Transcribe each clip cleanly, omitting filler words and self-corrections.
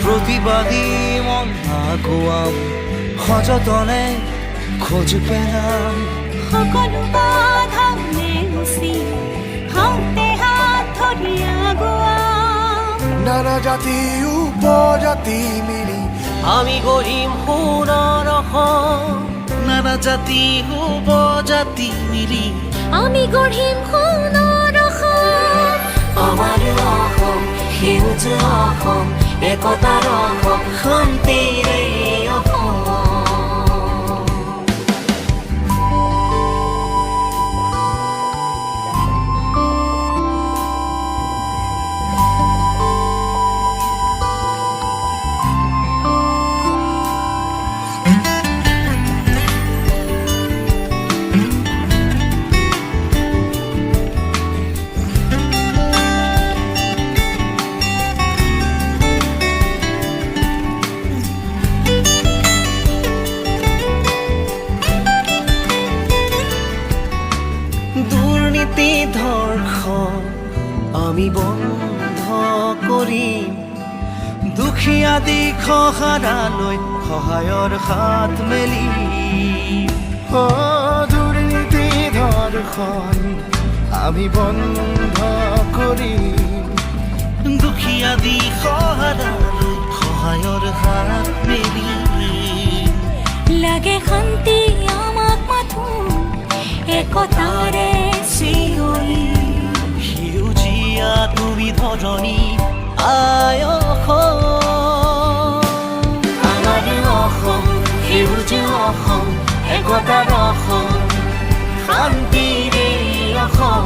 প্ৰতিবাদী মন আগুৱাম সযতনে খোজ পেলাম সকলো বাধা নেওচি হাতে হাত ধৰি আগুৱাম নানা জাতি উপজাতি মিলি আমি গঢ়িম সোণৰ অসম নানা জাতি উপজাতি মিলি আমি গঢ়িম সোণৰ অসম আমাৰ অসম সেউজ অসম একতাৰ অসম শান্তিৰে অসম দুৰ্নীতি ধৰ্ষণ আমি বন্ধ কৰিম দুখীয়া দিশহাৰালৈ সহায়ৰ হাত মেলি দুৰ্নীতি ধৰ্ষণ আমি বন্ধ কৰিম দুখীয়া দিশহাৰালৈ সহায়ৰ হাত মেলি লাগে শান্তি আমাক মাথো একতাৰে চিঞৰি সেউজীয়া দুবিধৰণী আই অসম আমাৰ অসম সেউজ অসম একতাৰ অসম শান্তিৰে অসম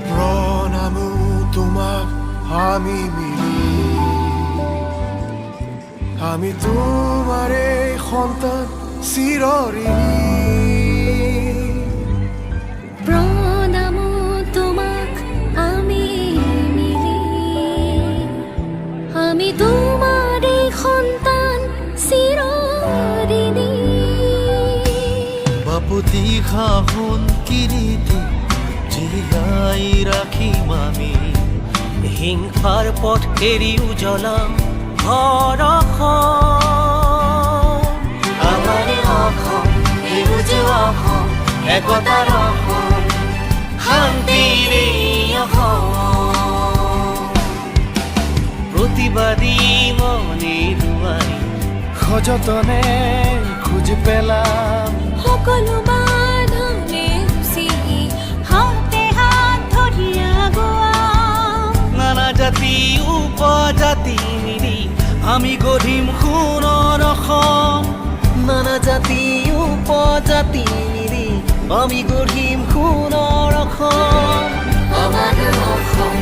প্ৰণামো তোমাক আমি মিলি আমি তোমাৰে সন্তান চিৰঋণী প্ৰণামো তোমাক আমি মিলি আমি তোমাৰে সন্তান চিৰঋণী বাপুতি শাসন কিৰীতি জীয়াই ৰাখিম আমি হিংসাৰ পথ এৰি উজ্বলাম ঘৰ অসম আমাৰ অসম সেউজ অসম একতাৰ অসম শান্তিৰে অসম প্ৰতিবাদী মনে দুৱাৰী সযতনে খোজ পেলাম সকলো বাধা নেওচি হাতে হাত ধৰি আগুৱাম নানা জাতি উপজাতি মিলি আমি গঢ়িম সোণৰ অসম নানা জাতি উপজাতি মিলি আমি গঢ়িম সোণৰ অসম আমাৰ অসম